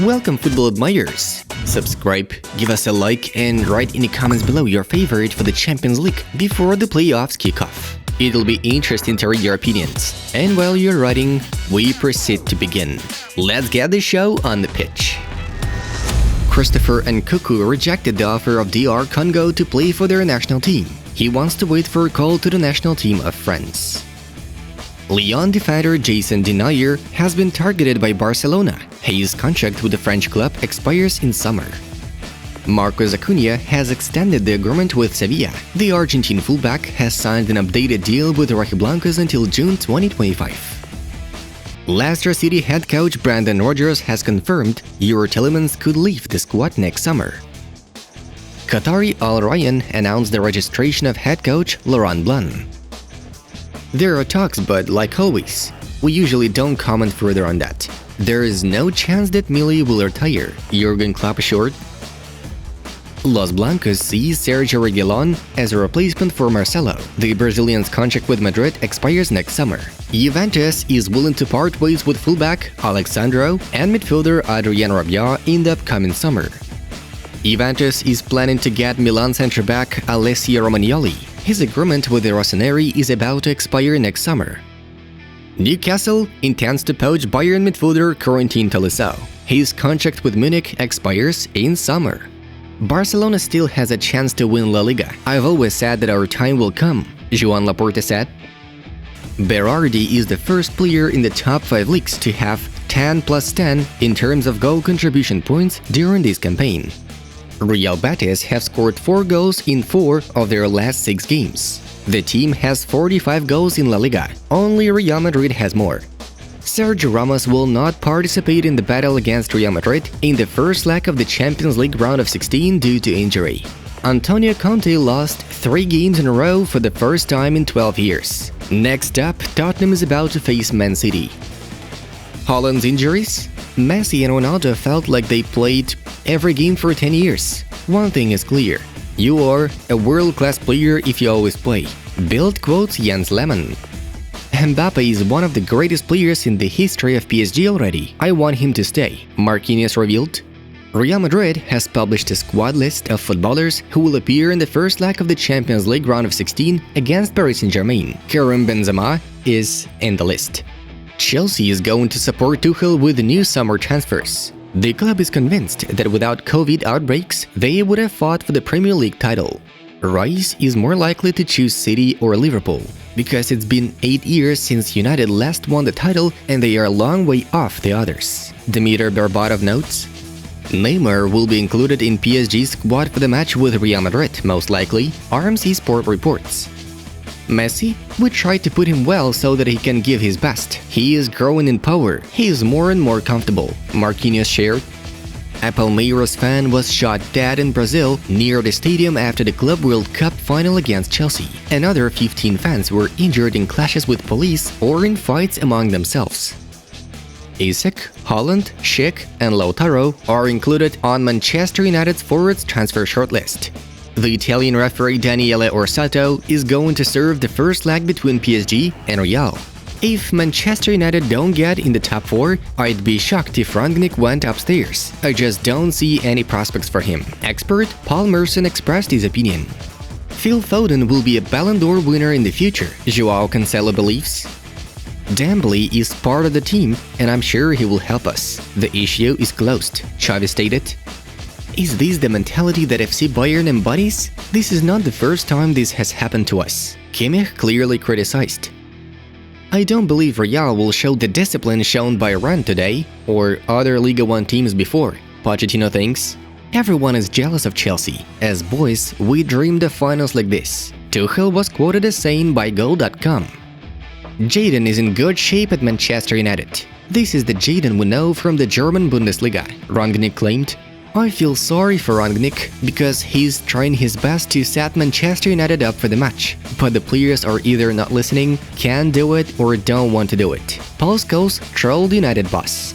Welcome, football admirers! Subscribe, give us a like, and write in the comments below your favorite for the Champions League before the playoffs kick off. It'll be interesting to read your opinions. And while you're writing, we proceed to begin. Let's get the show on the pitch. Christopher Nkunku rejected the offer of DR Congo to play for their national team. He wants to wait for a call to the national team of France. Lyon defender Jason Denayer has been targeted by Barcelona. His contract with the French club expires in summer. Marcos Acuna has extended the agreement with Sevilla. The Argentine fullback has signed an updated deal with the Rojiblancos until June 2025. Leicester City head coach Brendan Rodgers has confirmed Youri Tielemans could leave the squad next summer. Qatari Al Rayyan announced the registration of head coach Laurent Blanc. There are talks, but like always, we usually don't comment further on that. There is no chance that Millie will retire, Jurgen Klopp assured. Los Blancos sees Sergio Reguilón as a replacement for Marcelo. The Brazilian's contract with Madrid expires next summer. Juventus is willing to part ways with fullback Alexandro and midfielder Adrien Rabiot in the upcoming summer. Juventus is planning to get Milan centre-back Alessio Romagnoli. His agreement with the Rossoneri is about to expire next summer. Newcastle intends to poach Bayern midfielder Corentin Tolisso. His contract with Munich expires in summer. Barcelona still has a chance to win La Liga. I've always said that our time will come, Joan Laporta said. Berardi is the first player in the top 5 leagues to have 10+10 in terms of goal contribution points during this campaign. Real Betis have scored 4 goals in 4 of their last 6 games. The team has 45 goals in La Liga. Only Real Madrid has more. Sergio Ramos will not participate in the battle against Real Madrid in the first leg of the Champions League round of 16 due to injury. Antonio Conte lost 3 games in a row for the first time in 12 years. Next up, Tottenham is about to face Man City. Haaland's injuries? Messi and Ronaldo felt like they played every game for 10 years. One thing is clear. You are a world-class player if you always play. Bild quotes Jens Lehmann. Mbappe is one of the greatest players in the history of PSG already. I want him to stay, Marquinhos revealed. Real Madrid has published a squad list of footballers who will appear in the first leg of the Champions League round of 16 against Paris Saint-Germain. Karim Benzema is in the list. Chelsea is going to support Tuchel with new summer transfers. The club is convinced that without COVID outbreaks, they would have fought for the Premier League title. Rice is more likely to choose City or Liverpool, because it's been 8 years since United last won the title and they are a long way off the others. Dimitar Berbatov notes, Neymar will be included in PSG's squad for the match with Real Madrid, most likely, RMC Sport reports. Messi? We tried to put him well so that he can give his best. He is growing in power. He is more and more comfortable, Marquinhos shared. A Palmeiras fan was shot dead in Brazil near the stadium after the Club World Cup final against Chelsea. Another 15 fans were injured in clashes with police or in fights among themselves. Isak, Haaland, Schick, and Lautaro are included on Manchester United's forwards transfer shortlist. The Italian referee Daniele Orsato is going to serve the first leg between PSG and Real. If Manchester United don't get in the top 4, I'd be shocked if Rangnick went upstairs. I just don't see any prospects for him. Expert Paul Merson expressed his opinion. Phil Foden will be a Ballon d'Or winner in the future, Joao Cancelo believes. Dembele is part of the team and I'm sure he will help us. The issue is closed, Xavi stated. Is this the mentality that FC Bayern embodies? This is not the first time this has happened to us, Kimmich clearly criticized. I don't believe Real will show the discipline shown by Rennes today, or other Liga 1 teams before, Pochettino thinks. Everyone is jealous of Chelsea. As boys, we dreamed of finals like this. Tuchel was quoted as saying by Goal.com. Jadon is in good shape at Manchester United. This is the Jadon we know from the German Bundesliga, Rangnick claimed. I feel sorry for Rangnick because he's trying his best to set Manchester United up for the match, but the players are either not listening, can't do it, or don't want to do it. Paul Scholes trolled United boss.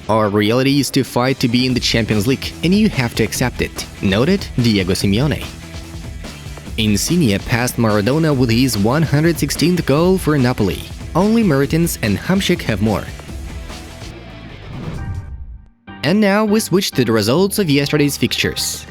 Our reality is to fight to be in the Champions League, and you have to accept it, noted Diego Simeone. Insigne passed Maradona with his 116th goal for Napoli. Only Mertens and Hamšík have more. And now we switch to the results of yesterday's fixtures.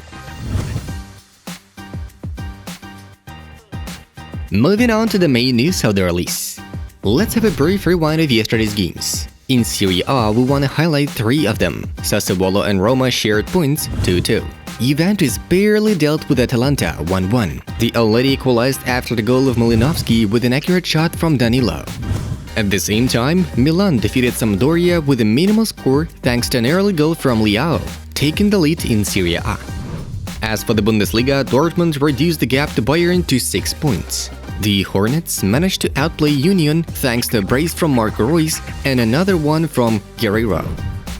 Moving on to the main news of the release. Let's have a brief rewind of yesterday's games. In Serie A, we want to highlight 3 of them. Sassuolo and Roma shared points 2-2. Juventus barely dealt with Atalanta 1-1. The already equalized after the goal of Malinovsky with an accurate shot from Danilo. At the same time, Milan defeated Sampdoria with a minimal score thanks to an early goal from Leao, taking the lead in Serie A. As for the Bundesliga, Dortmund reduced the gap to Bayern to 6 points. The Hornets managed to outplay Union thanks to a brace from Marco Reus and another one from Guerreiro.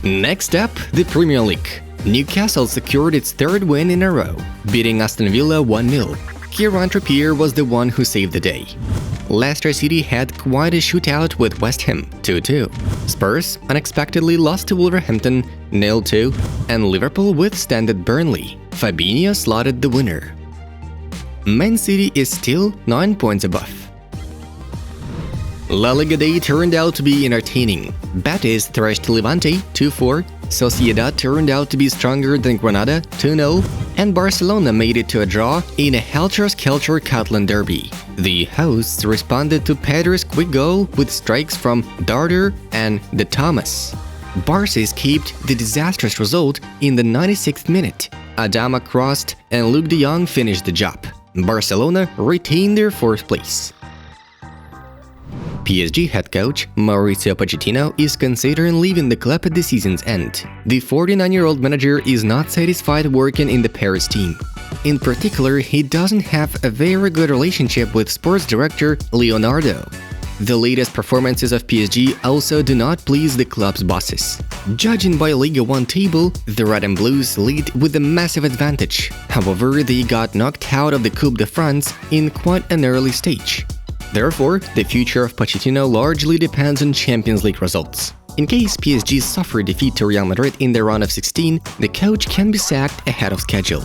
Next up, the Premier League. Newcastle secured its 3rd win in a row, beating Aston Villa 1-0. Kieran Trippier was the one who saved the day. Leicester City had quite a shootout with West Ham 2-2. Spurs unexpectedly lost to Wolverhampton 0-2, and Liverpool withstood Burnley. Fabinho slotted the winner. Man City is still 9 points above. La Liga Day turned out to be entertaining. Betis thrashed Levante 2-4, Sociedad turned out to be stronger than Granada 2-0, and Barcelona made it to a draw in a helter-skelter Catalan derby. The hosts responded to Pedro's quick goal with strikes from Darder and De Thomas. Barca escaped the disastrous result in the 96th minute. Adama crossed and Luke de Jong finished the job. Barcelona retained their 4th place. PSG head coach Mauricio Pochettino is considering leaving the club at the season's end. The 49-year-old manager is not satisfied working in the Paris team. In particular, he doesn't have a very good relationship with sports director Leonardo. The latest performances of PSG also do not please the club's bosses. Judging by Ligue 1 table, the Red and Blues lead with a massive advantage. However, they got knocked out of the Coupe de France in quite an early stage. Therefore, the future of Pochettino largely depends on Champions League results. In case PSG suffer defeat to Real Madrid in the round of 16, the coach can be sacked ahead of schedule.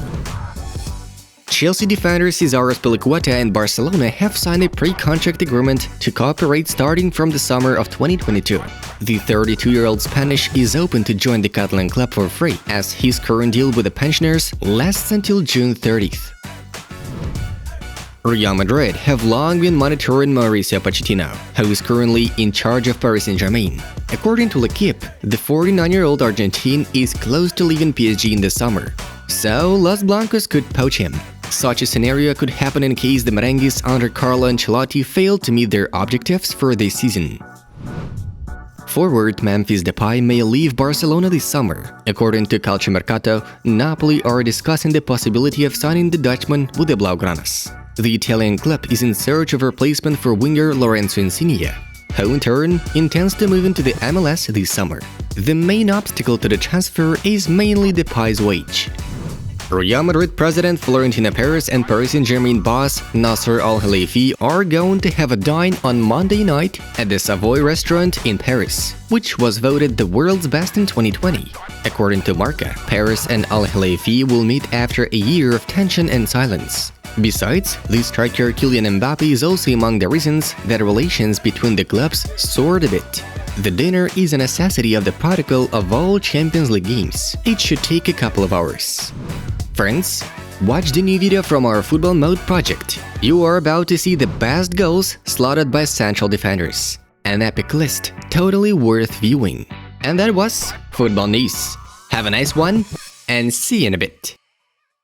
Chelsea defender Cesar Azpilicueta and Barcelona have signed a pre-contract agreement to cooperate starting from the summer of 2022. The 32-year-old Spanish is open to join the Catalan club for free, as his current deal with the pensioners lasts until June 30th. Real Madrid have long been monitoring Mauricio Pochettino, who is currently in charge of Paris Saint-Germain. According to L'Equipe, the 49-year-old Argentine is close to leaving PSG in the summer, so Los Blancos could poach him. Such a scenario could happen in case the Merengues under Carlo Ancelotti fail to meet their objectives for this season. Forward Memphis Depay may leave Barcelona this summer. According to Calciomercato, Napoli are discussing the possibility of signing the Dutchman with the Blaugranas. The Italian club is in search of a replacement for winger Lorenzo Insigne, who in turn intends to move into the MLS this summer. The main obstacle to the transfer is mainly Depay's wage. Real Madrid president Florentino Perez and Paris Saint-Germain boss Nasser Al-Khelaifi are going to have a dine on Monday night at the Savoy restaurant in Paris, which was voted the world's best in 2020. According to Marca, Perez and Al-Khelaifi will meet after a year of tension and silence. Besides, the striker Kylian Mbappe is also among the reasons that relations between the clubs soared a bit. The dinner is a necessity of the protocol of all Champions League games. It should take a couple of hours. Friends, watch the new video from our Football Mode project. You are about to see the best goals slotted by central defenders. An epic list, totally worth viewing. And that was Football News. Have a nice one, and see you in a bit.